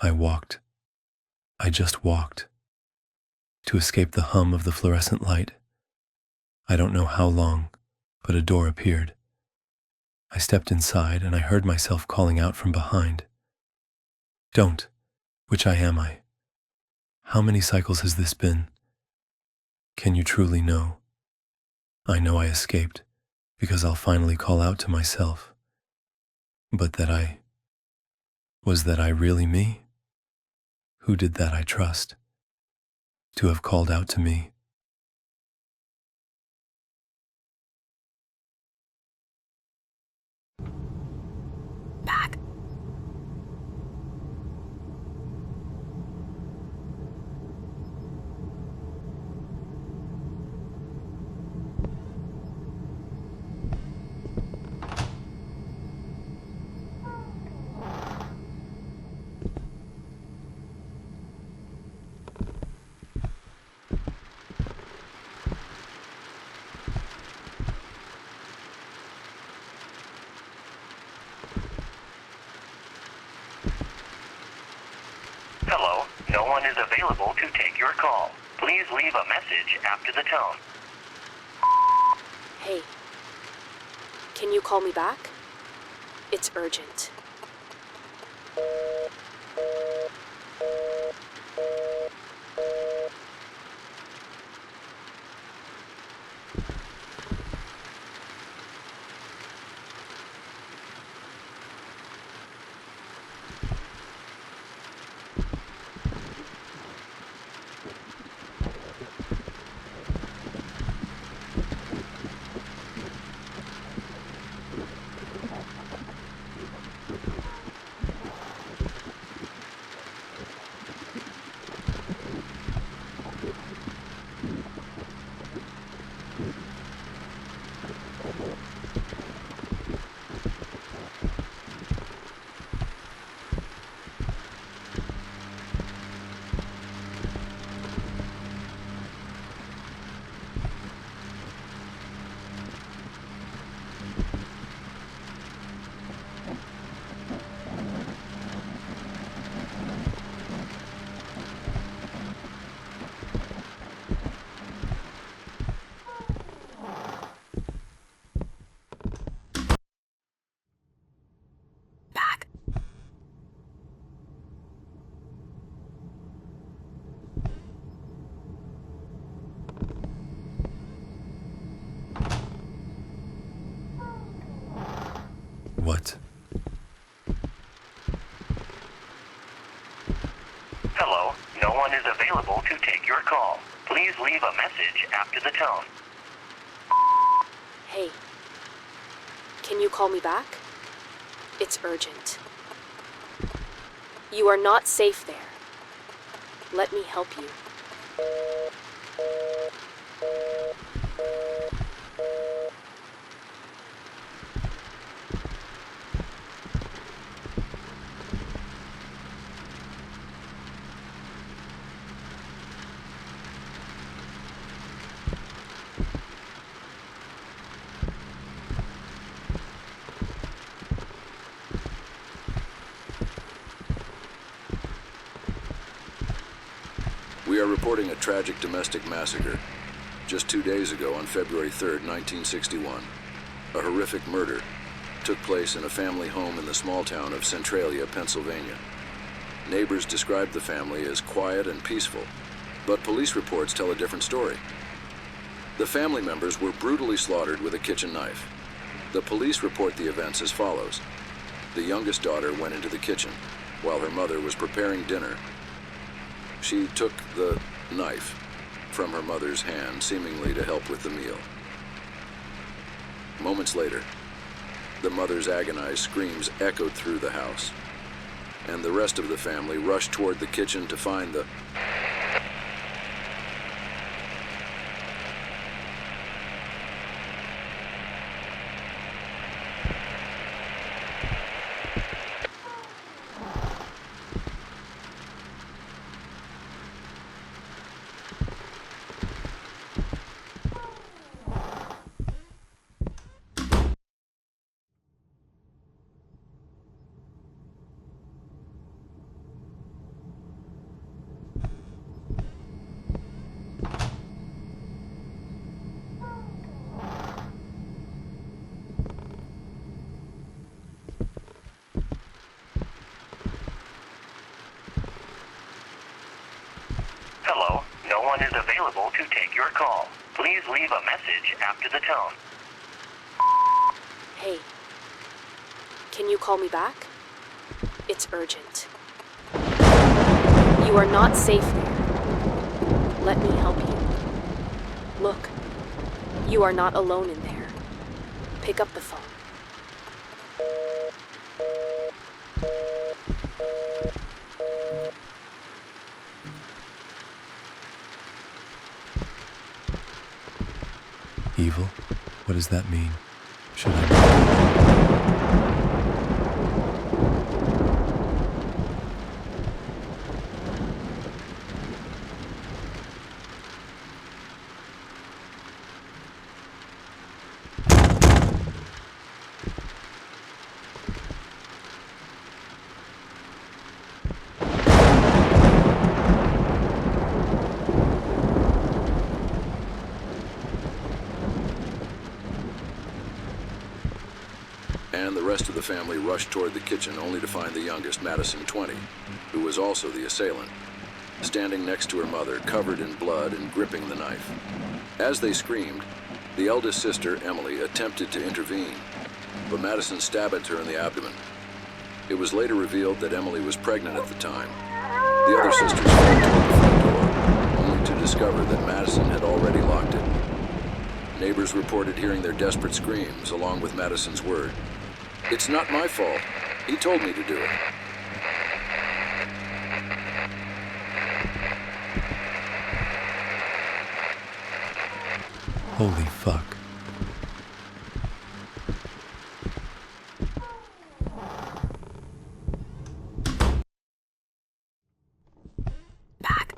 I walked. I just walked. To escape the hum of the fluorescent light. I don't know how long, but a door appeared. I stepped inside and I heard myself calling out from behind. Don't. Which eye am I? How many cycles has this been? Can you truly know? I know I escaped, because I'll finally call out to myself. But was that I really me? Who did that I trust? To have called out to me? Back. Hello, no one is available to take your call. Please leave a message after the tone. Hey, can you call me back? It's urgent. Back. What? Hello, no one is available to take your call. Please leave a message after the tone. Hey, can you call me back? It's urgent. You are not safe there. Let me help you. We are reporting a tragic domestic massacre. Just 2 days ago, on February 3rd, 1961, a horrific murder took place in a family home in the small town of Centralia, Pennsylvania. Neighbors described the family as quiet and peaceful, but police reports tell a different story. The family members were brutally slaughtered with a kitchen knife. The police report the events as follows. The youngest daughter went into the kitchen while her mother was preparing dinner. She took the knife from her mother's hand, seemingly to help with the meal. Moments later, the mother's agonized screams echoed through the house, and the rest of the family rushed toward the kitchen to find the Hello, no one is available to take your call. Please leave a message after the tone. Hey, can you call me back? It's urgent. You are not safe there. Let me help you. Look, you are not alone in there. Pick up the phone. Evil? What does that mean? Should I? And the rest of the family rushed toward the kitchen only to find the youngest, Madison, 20, who was also the assailant, standing next to her mother, covered in blood and gripping the knife. As they screamed, the eldest sister, Emily, attempted to intervene, but Madison stabbed her in the abdomen. It was later revealed that Emily was pregnant at the time. The other sisters fled toward the front door, only to discover that Madison had already locked it. Neighbors reported hearing their desperate screams, along with Madison's word, "It's not my fault. He told me to do it." Holy fuck. Back.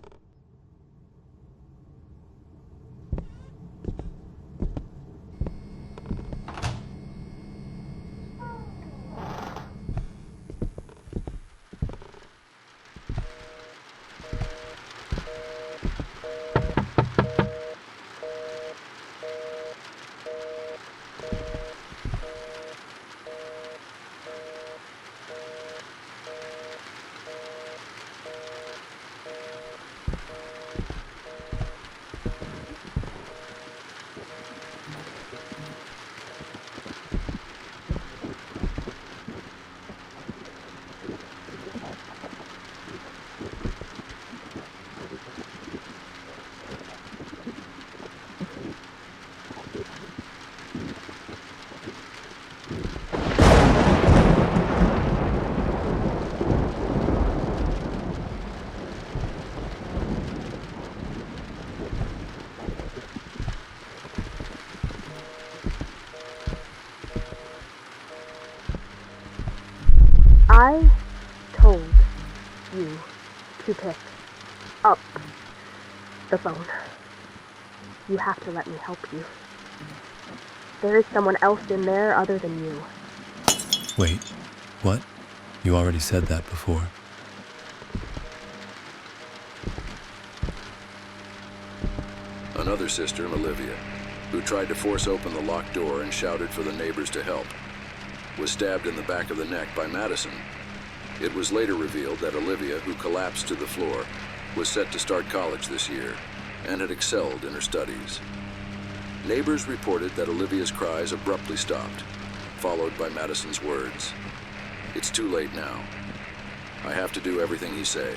I told you to pick up the phone. You have to let me help you. There is someone else in there other than you. Wait, what? You already said that before. Another sister, Olivia, who tried to force open the locked door and shouted for the neighbors to help, was stabbed in the back of the neck by Madison. It was later revealed that Olivia, who collapsed to the floor, was set to start college this year and had excelled in her studies. Neighbors reported that Olivia's cries abruptly stopped, followed by Madison's words, "It's too late now. I have to do everything he say."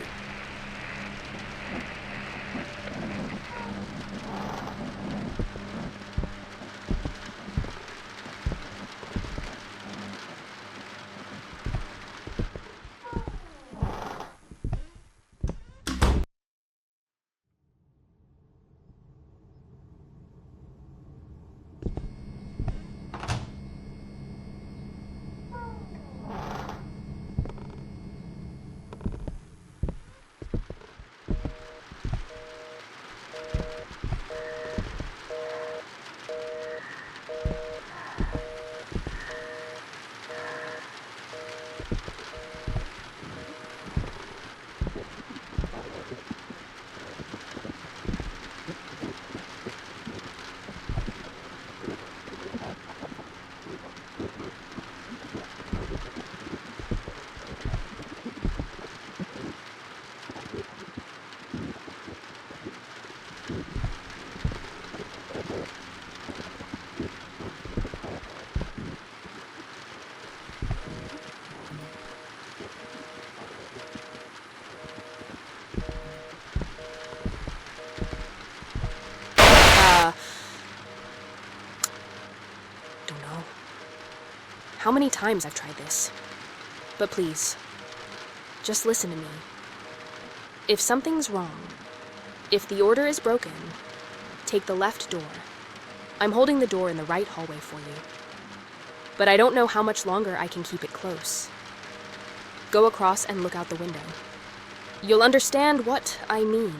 how many times I've tried this. But please, just listen to me. If something's wrong, if the order is broken, take the left door. I'm holding the door in the right hallway for you. But I don't know how much longer I can keep it close. Go across and look out the window. You'll understand what I mean.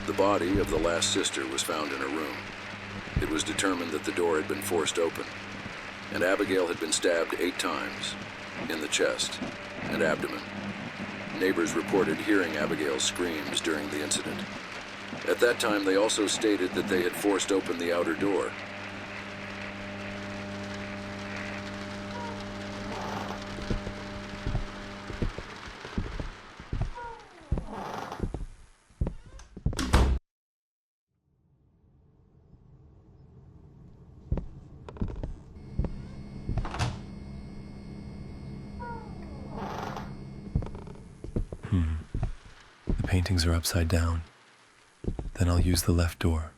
The body of the last sister was found in a room. It was determined that the door had been forced open, and Abigail had been stabbed 8 times, in the chest and abdomen. Neighbors reported hearing Abigail's screams during the incident. At that time, they also stated that they had forced open the outer door. The paintings are upside down. Then I'll use the left door.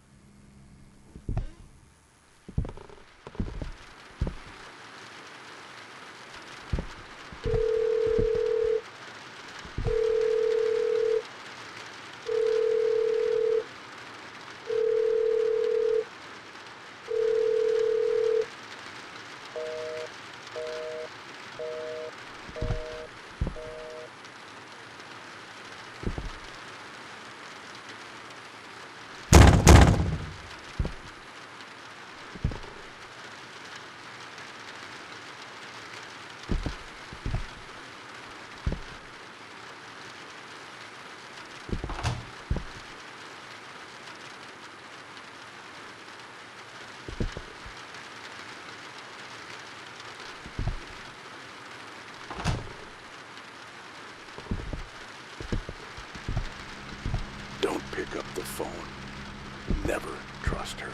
Pick up the phone. Never trust her.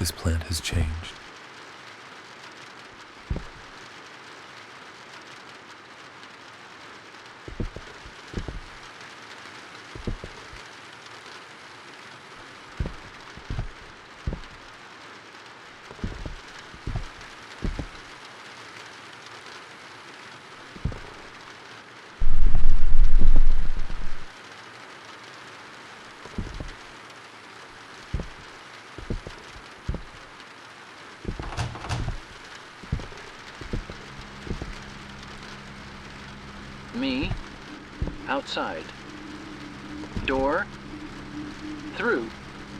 This plant has changed. Me, outside. Door, through.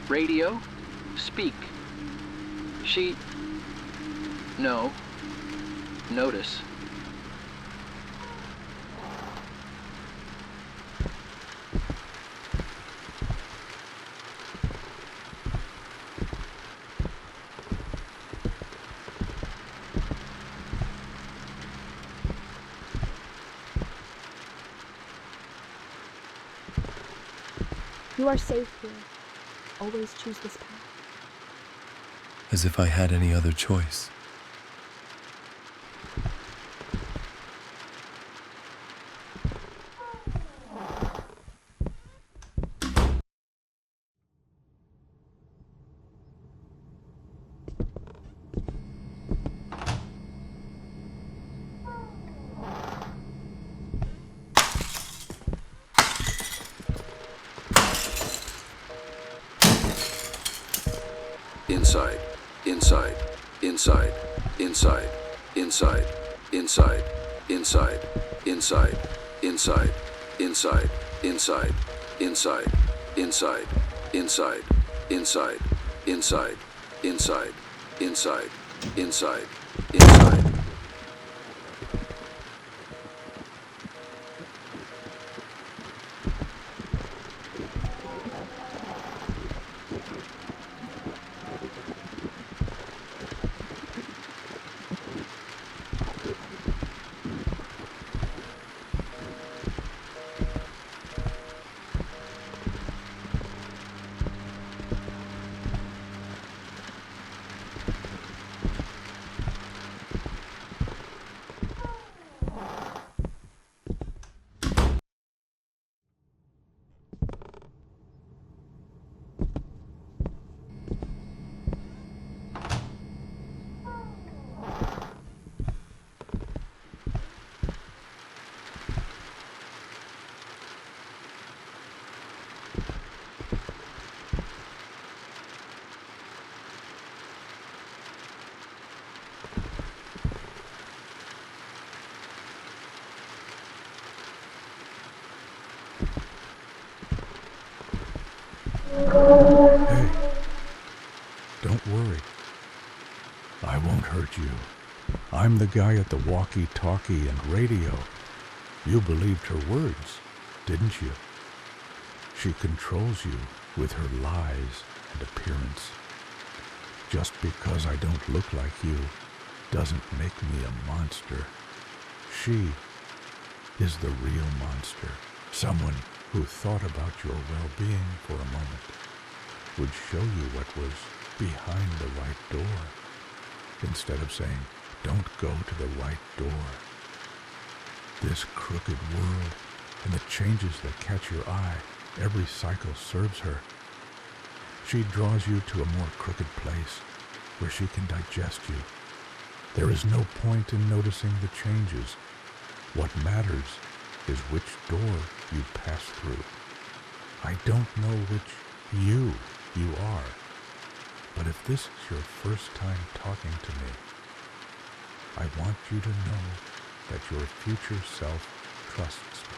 Radio, speak. She, no. Notice. You are safe here. Always choose this path. As if I had any other choice. Inside, inside, inside, inside, inside, inside, inside, inside, inside, inside, inside, inside, inside, inside, inside, inside, inside, inside, inside, inside. Hey, don't worry. I won't hurt you. I'm the guy at the walkie-talkie and radio. You believed her words, didn't you? She controls you with her lies and appearance. Just because I don't look like you doesn't make me a monster. She is the real monster. Someone who thought about your well-being for a moment would show you what was behind the right door, instead of saying, don't go to the right door. This crooked world and the changes that catch your eye, every cycle serves her. She draws you to a more crooked place where she can digest you. There is no point in noticing the changes. What matters is which door you pass through. I don't know which you are, but if this is your first time talking to me, I want you to know that your future self trusts me.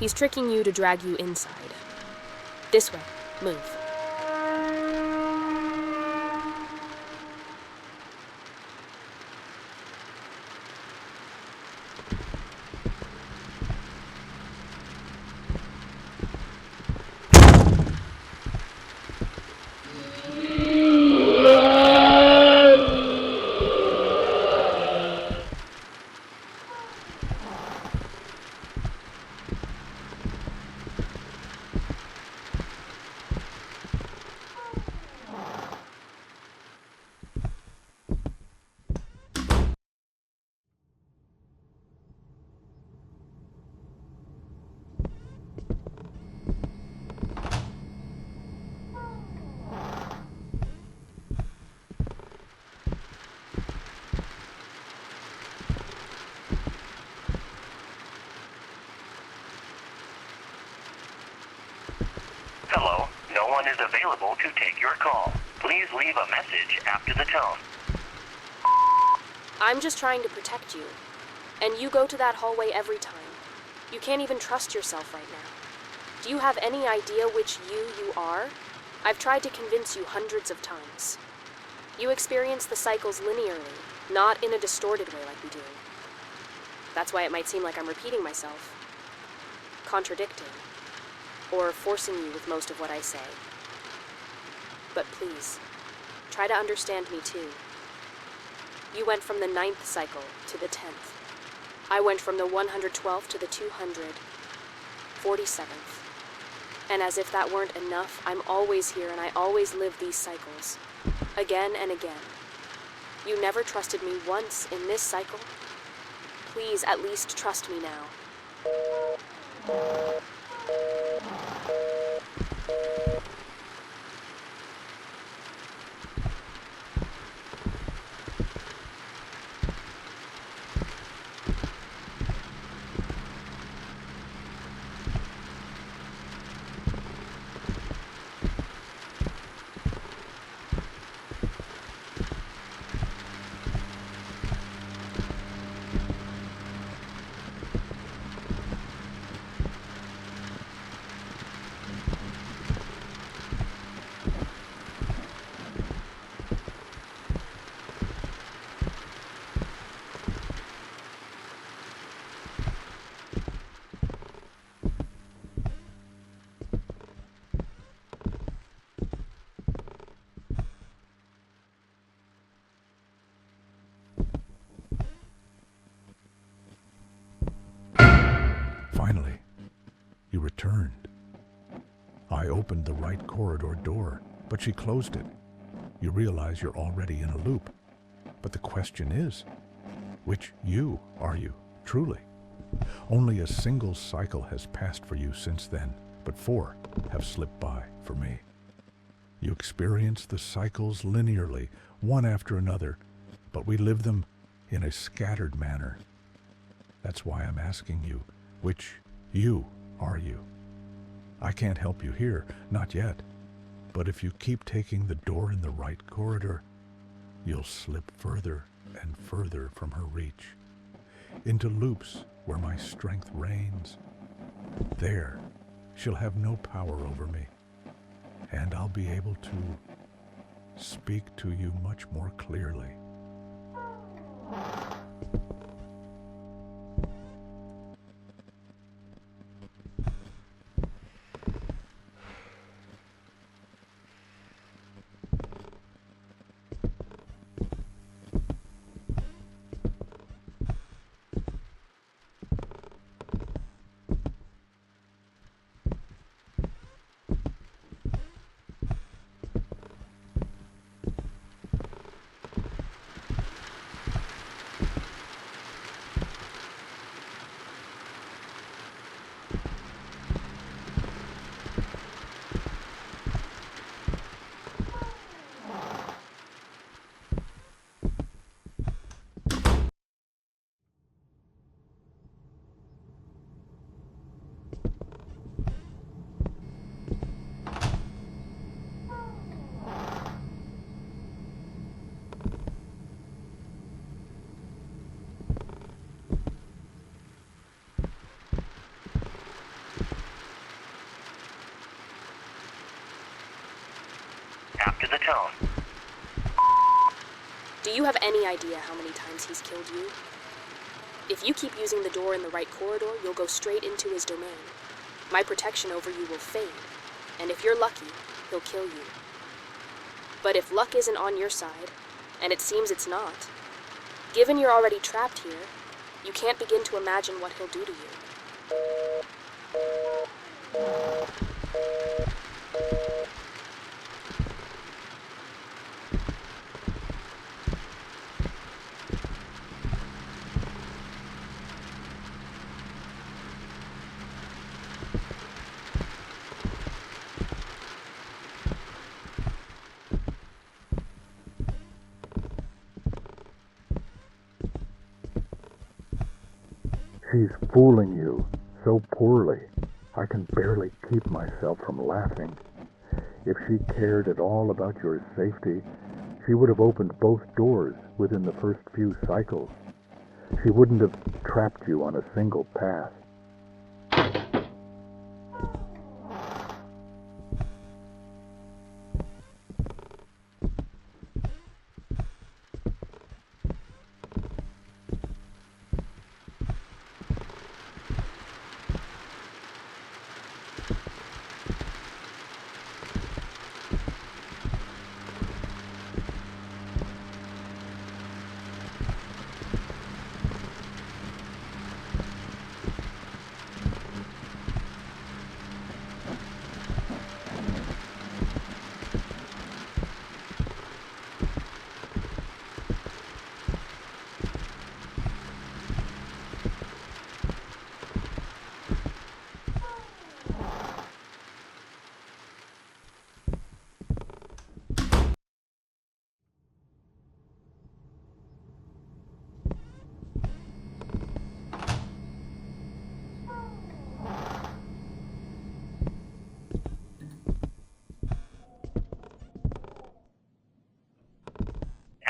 He's tricking you to drag you inside. This way. Move. Hello, no one is available to take your call. Please leave a message after the tone. I'm just trying to protect you. And you go to that hallway every time. You can't even trust yourself right now. Do you have any idea which you are? I've tried to convince you hundreds of times. You experience the cycles linearly, not in a distorted way like we do. That's why it might seem like I'm repeating myself, contradicting, or forcing you with most of what I say. But please, try to understand me too. You went from the 9th cycle to the 10th. I went from the 112th to the 247th. And as if that weren't enough, I'm always here and I always live these cycles. Again and again. You never trusted me once in this cycle. Please at least trust me now. Finally, you returned. I opened the right corridor door, but she closed it. You realize you're already in a loop. But the question is, which you are you, truly? Only a single cycle has passed for you since then, but 4 have slipped by for me. You experience the cycles linearly, one after another, but we live them in a scattered manner. That's why I'm asking you, which you are you? I can't help you here, not yet. But if you keep taking the door in the right corridor, you'll slip further and further from her reach, into loops where my strength reigns. There, she'll have no power over me, and I'll be able to speak to you much more clearly. After the tone. Do you have any idea how many times he's killed you? If you keep using the door in the right corridor, you'll go straight into his domain. My protection over you will fade, and if you're lucky, he'll kill you. But if luck isn't on your side, and it seems it's not, given you're already trapped here, you can't begin to imagine what he'll do to you. She's fooling you so poorly, I can barely keep myself from laughing. If she cared at all about your safety, she would have opened both doors within the first few cycles. She wouldn't have trapped you on a single path.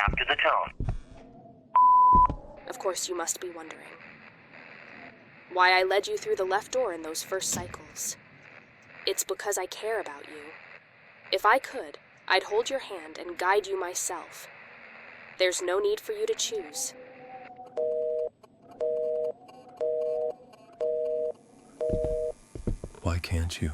After the tone. Of course, you must be wondering why I led you through the left door in those first cycles. It's because I care about you. If I could, I'd hold your hand and guide you myself. There's no need for you to choose. Why can't you?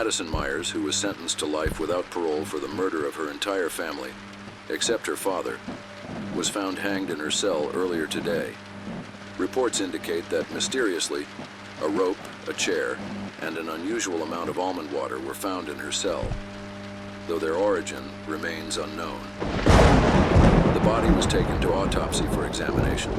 Madison Myers, who was sentenced to life without parole for the murder of her entire family, except her father, was found hanged in her cell earlier today. Reports indicate that, mysteriously, a rope, a chair, and an unusual amount of almond water were found in her cell. though their origin remains unknown. The body was taken to autopsy for examination.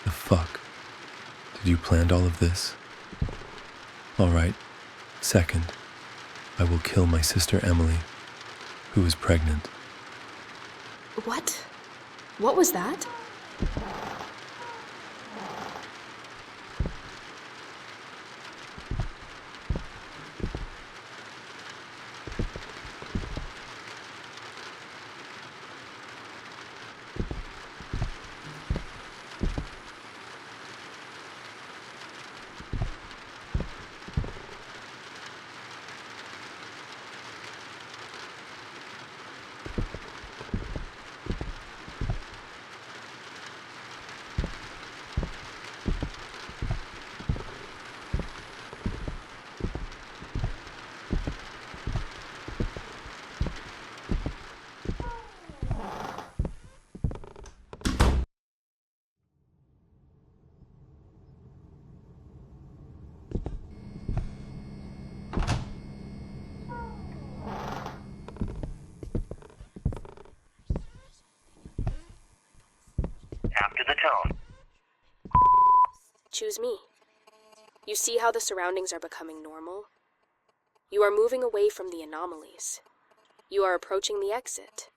The fuck? Did you plan all of this? All right. Second, I will kill my sister Emily, who is pregnant. What? What was that? After the tone. Choose me. You see how the surroundings are becoming normal? You are moving away from the anomalies. You are approaching the exit.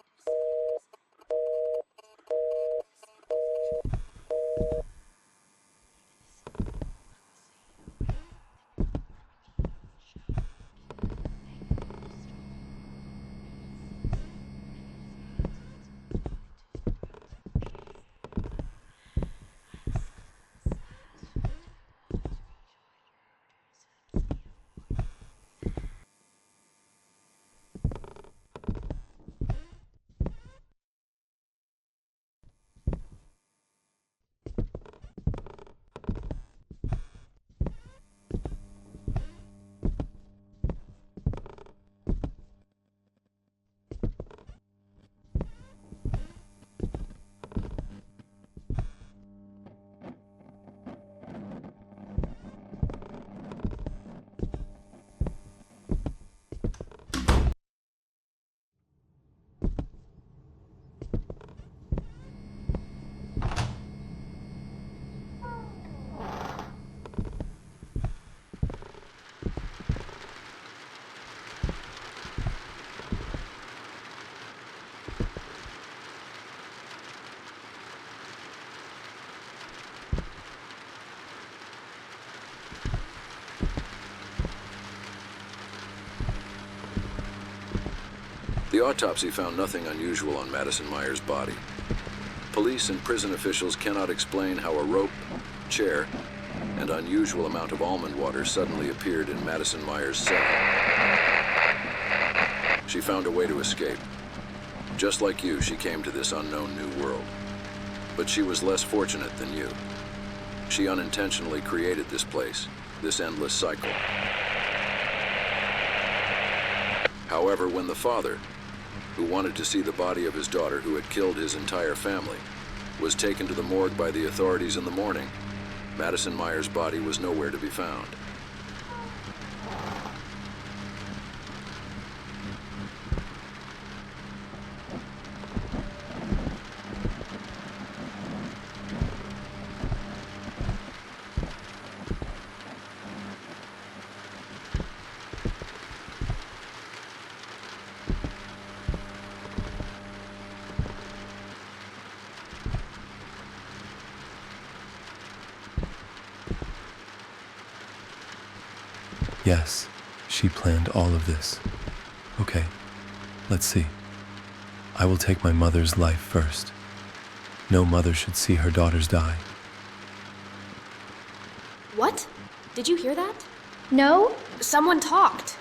The autopsy found nothing unusual on Madison Myers' body. Police and prison officials cannot explain how a rope, chair, and unusual amount of almond water suddenly appeared in Madison Myers' cell. She found a way to escape. Just like you, she came to this unknown new world. But she was less fortunate than you. She unintentionally created this place, this endless cycle. However, when the father, who wanted to see the body of his daughter who had killed his entire family, was taken to the morgue by the authorities in the morning, Madison Myers' body was nowhere to be found. Yes, she planned all of this. Okay, let's see. I will take my mother's life first. No mother should see her daughters die. What? Did you hear that? No? Someone talked.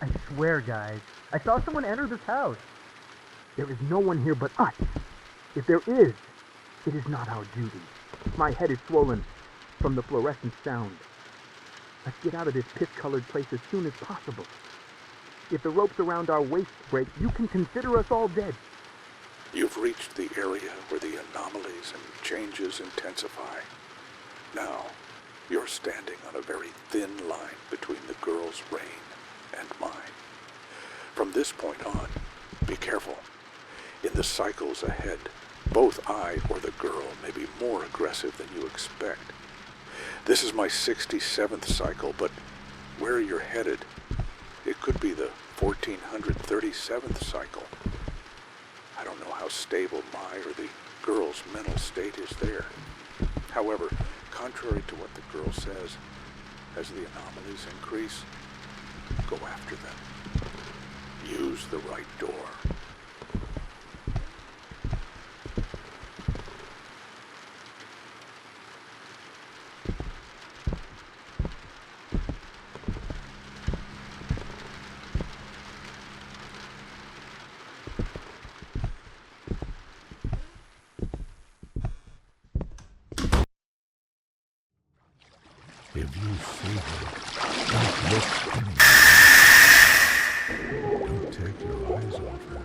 I swear, guys, I saw someone enter this house. There is no one here but us. If there is, it is not our duty. My head is swollen from the fluorescent sound. Let's get out of this piss-colored place as soon as possible. If the ropes around our waists break, you can consider us all dead. You've reached the area where the anomalies and changes intensify. Now, you're standing on a very thin line between the girl's reign and mine. From this point on, be careful. In the cycles ahead, both I or the girl may be more aggressive than you expect. This is my 67th cycle, but where you're headed, it could be the 1437th cycle. I don't know how stable my or the girl's mental state is there. However, contrary to what the girl says, as the anomalies increase, go after them. Use the right door. If you see her, don't look anywhere. Don't take your eyes off her.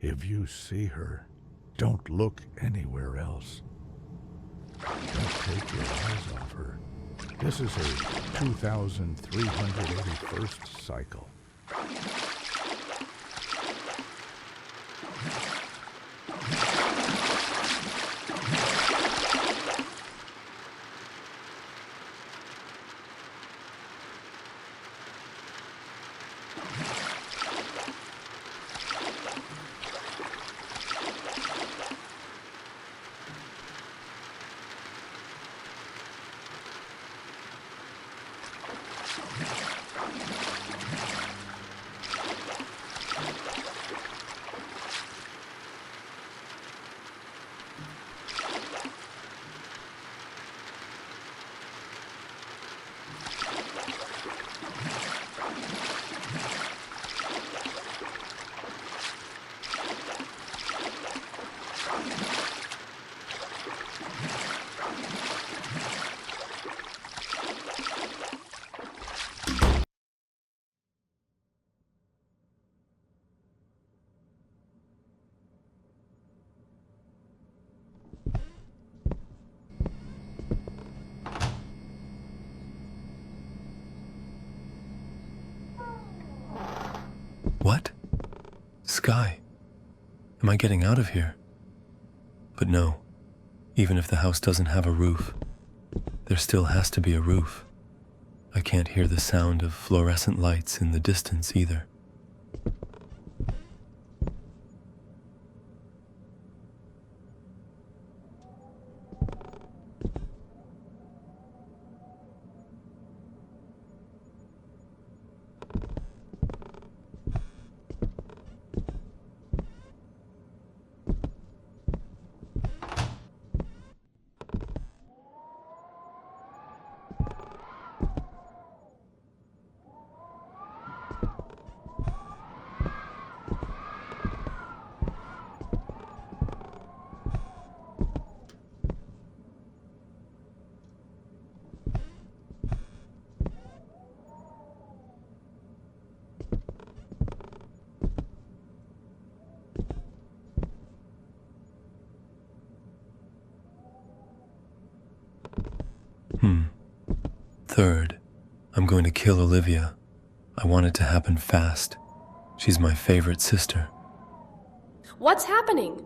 If you see her, don't look anywhere else. Don't take your eyes off her. This is her 2,381st cycle. What? Sky? Am I getting out of here? But no, even if the house doesn't have a roof, there still has to be a roof. I can't hear the sound of fluorescent lights in the distance either. Third, I'm going to kill Olivia. I want it to happen fast. She's my favorite sister. What's happening?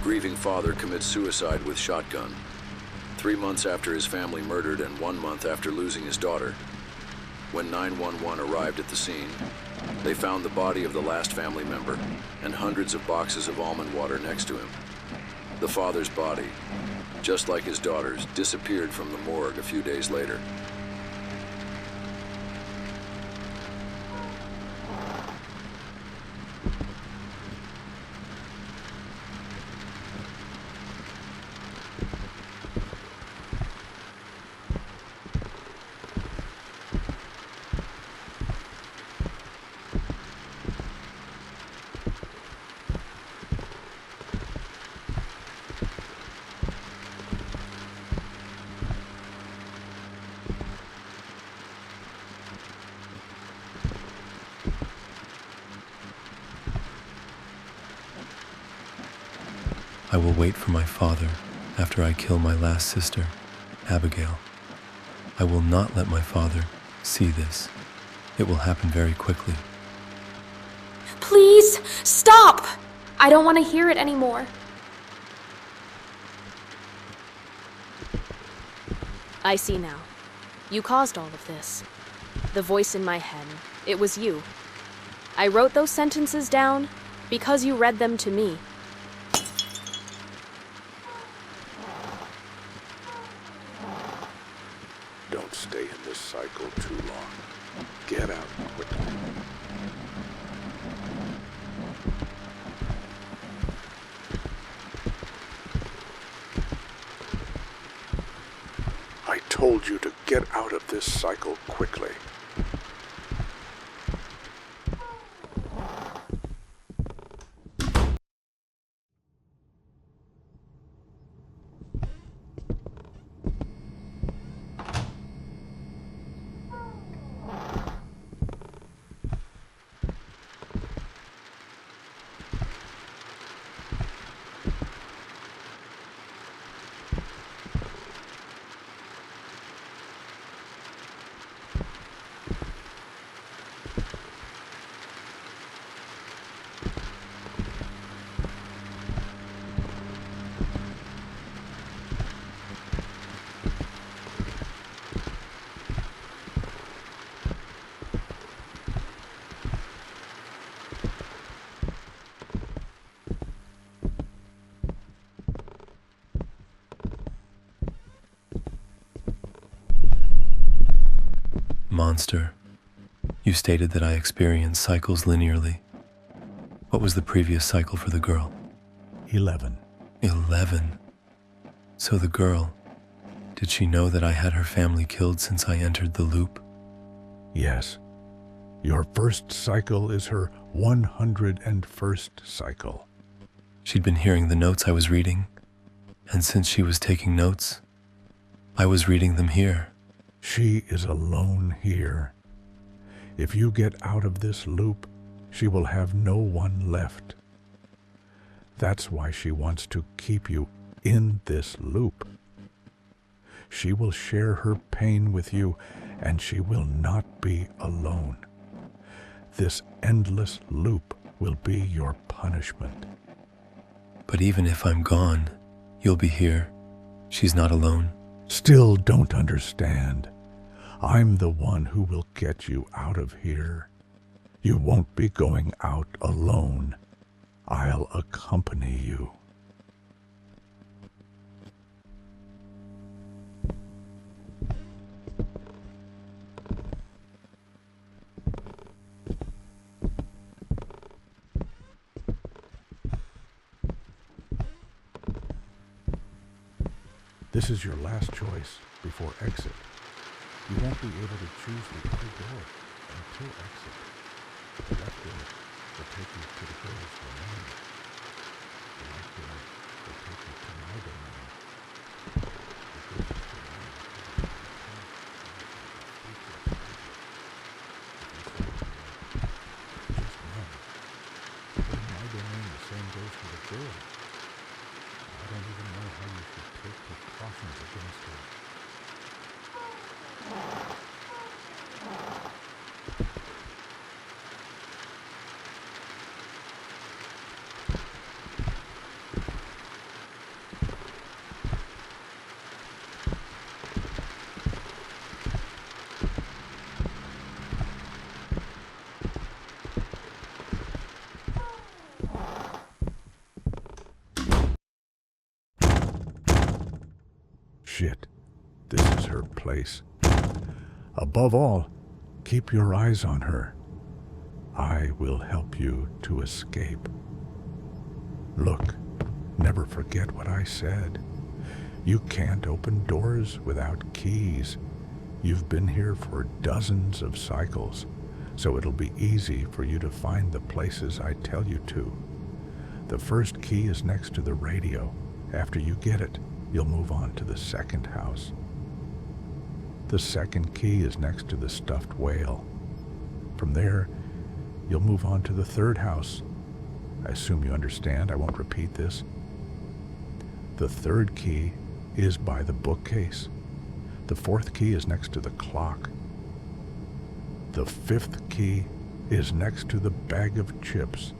Grieving father commits suicide with shotgun. 3 months after his family murdered and 1 month after losing his daughter. When 911 arrived at the scene, they found the body of the last family member and hundreds of boxes of almond water next to him. The father's body, just like his daughter's, disappeared from the morgue a few days later. I will wait for my father after I kill my last sister, Abigail. I will not let my father see this. It will happen very quickly. Please, stop! I don't want to hear it anymore. I see now. You caused all of this. The voice in my head, it was you. I wrote those sentences down because you read them to me. Don't stay in this cycle too long. Get out quickly. I told you to get out of this cycle quickly. Monster, you stated that I experience cycles linearly. What was the previous cycle for the girl? 11. 11. So the girl, did she know that I had her family killed since I entered the loop? Yes. Your first cycle is her 101st cycle. She'd been hearing the notes I was reading, and since she was taking notes, I was reading them here. She is alone here. If you get out of this loop, she will have no one left. That's why she wants to keep you in this loop. She will share her pain with you, and she will not be alone. This endless loop will be your punishment. But even if I'm gone, you'll be here. She's not alone. Still don't understand. I'm the one who will get you out of here. You won't be going out alone. I'll accompany you. This is your last choice before exit. You won't be able to choose the other door until exit. The left door will take you to the girl's domain. The right door will take you to my domain. The girl's domain just run. But in my domain, the same goes for the girl. I don't even know how you should take precautions against her. Shit, this is her place. Above all, keep your eyes on her. I will help you to escape. Look, never forget what I said. You can't open doors without keys. You've been here for dozens of cycles, so it'll be easy for you to find the places I tell you to. The first key is next to the radio. After you get it, you'll move on to the second house. The second key is next to the stuffed whale. From there, you'll move on to the third house. I assume you understand. I won't repeat this. The third key is by the bookcase. The fourth key is next to the clock. The fifth key is next to the bag of chips.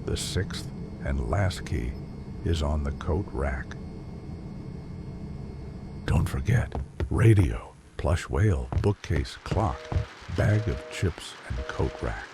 The sixth and last key is on the coat rack. Don't forget, radio, plush whale, bookcase, clock, bag of chips, and coat rack.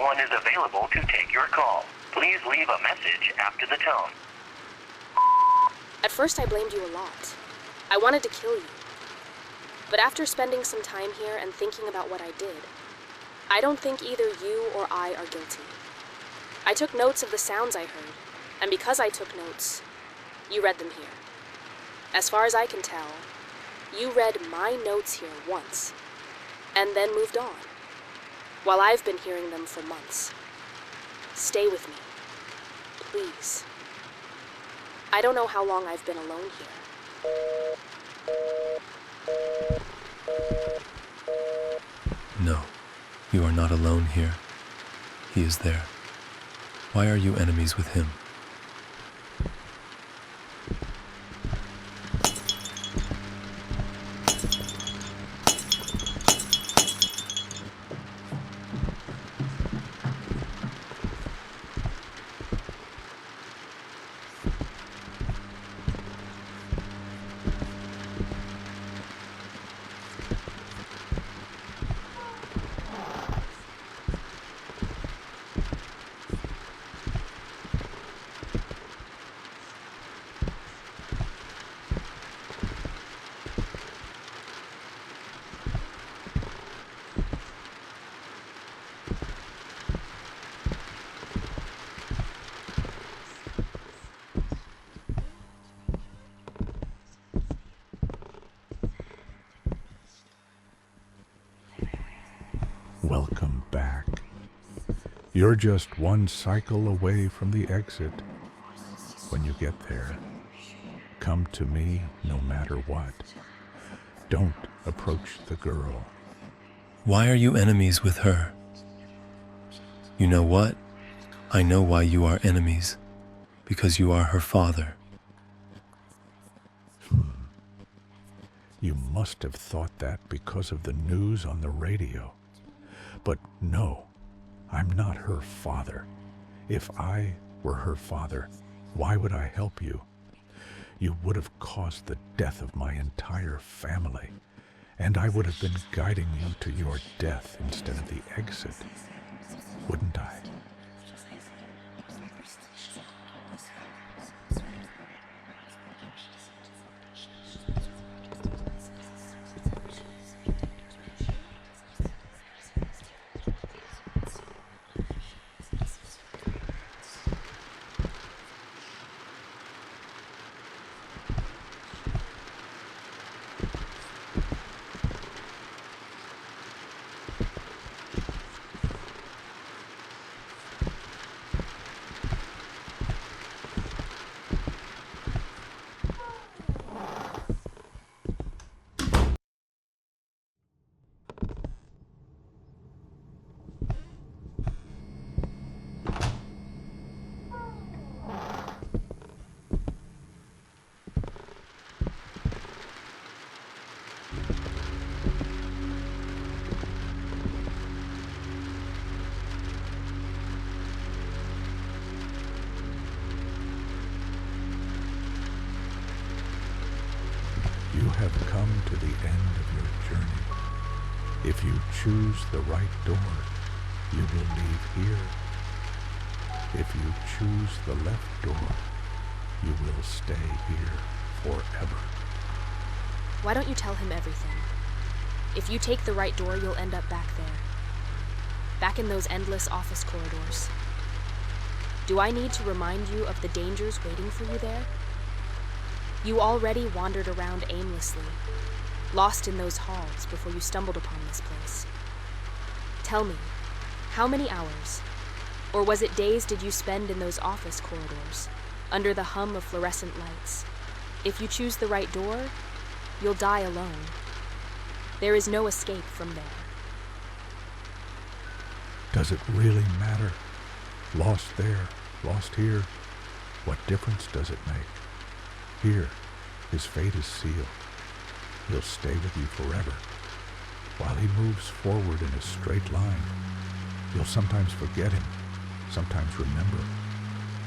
one is available to take your call. Please leave a message after the tone. At first I blamed you a lot. I wanted to kill you. But after spending some time here and thinking about what I did, I don't think either you or I are guilty. I took notes of the sounds I heard, and because I took notes, you read them here. As far as I can tell, you read my notes here once, and then moved on, while I've been hearing them for months. Stay with me, please. I don't know how long I've been alone here. No, you are not alone here. He is there. Why are you enemies with him? Welcome back. You're just one cycle away from the exit. When you get there, come to me no matter what. Don't approach the girl. Why are you enemies with her? You know what? I know why you are enemies. Because you are her father. You must have thought that because of the news on the radio. But no, I'm not her father. If I were her father, why would I help you? You would have caused the death of my entire family, and I would have been guiding you to your death instead of the exit, wouldn't I? You have come to the end of your journey. If you choose the right door, you will leave here. If you choose the left door, you will stay here forever. Why don't you tell him everything? If you take the right door, you'll end up back there. Back in those endless office corridors. Do I need to remind you of the dangers waiting for you there? You already wandered around aimlessly, lost in those halls before you stumbled upon this place. Tell me, how many hours, or was it days did you spend in those office corridors, under the hum of fluorescent lights? If you choose the right door, you'll die alone. There is no escape from there. Does it really matter? Lost there, lost here. What difference does it make? Here, his fate is sealed. He'll stay with you forever. While he moves forward in a straight line, you'll sometimes forget him, sometimes remember.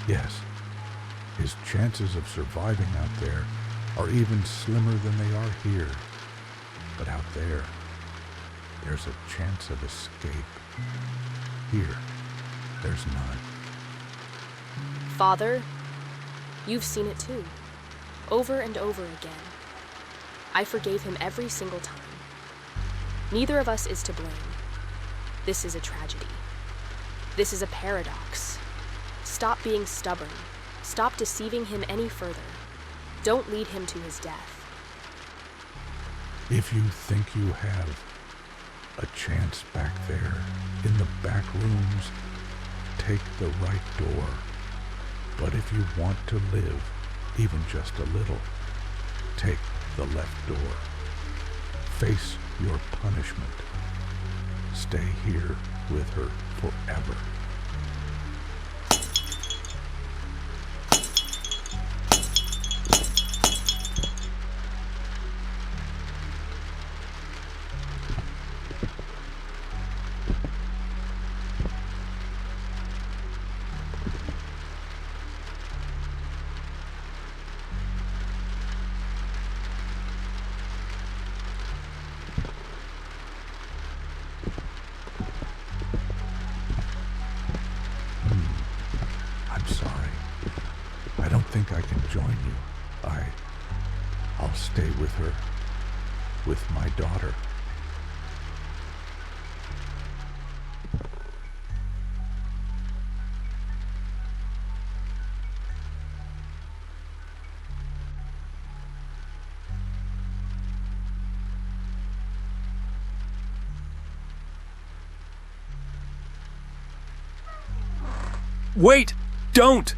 Yes, his chances of surviving out there are even slimmer than they are here. But out there, there's a chance of escape. Here, There's none. Father, you've seen it too, over and over again. I forgave him every single time. Neither of us is to blame. This is a tragedy. This is a paradox. Stop being stubborn. Stop deceiving him any further. Don't lead him to his death. If you think you have a chance back there in the back rooms, take the right door. But if you want to live, even just a little, take the left door. Face your punishment. Stay here with her forever. I'm sorry. I don't think I can join you. I'll stay with her, with my daughter. Wait! Don't!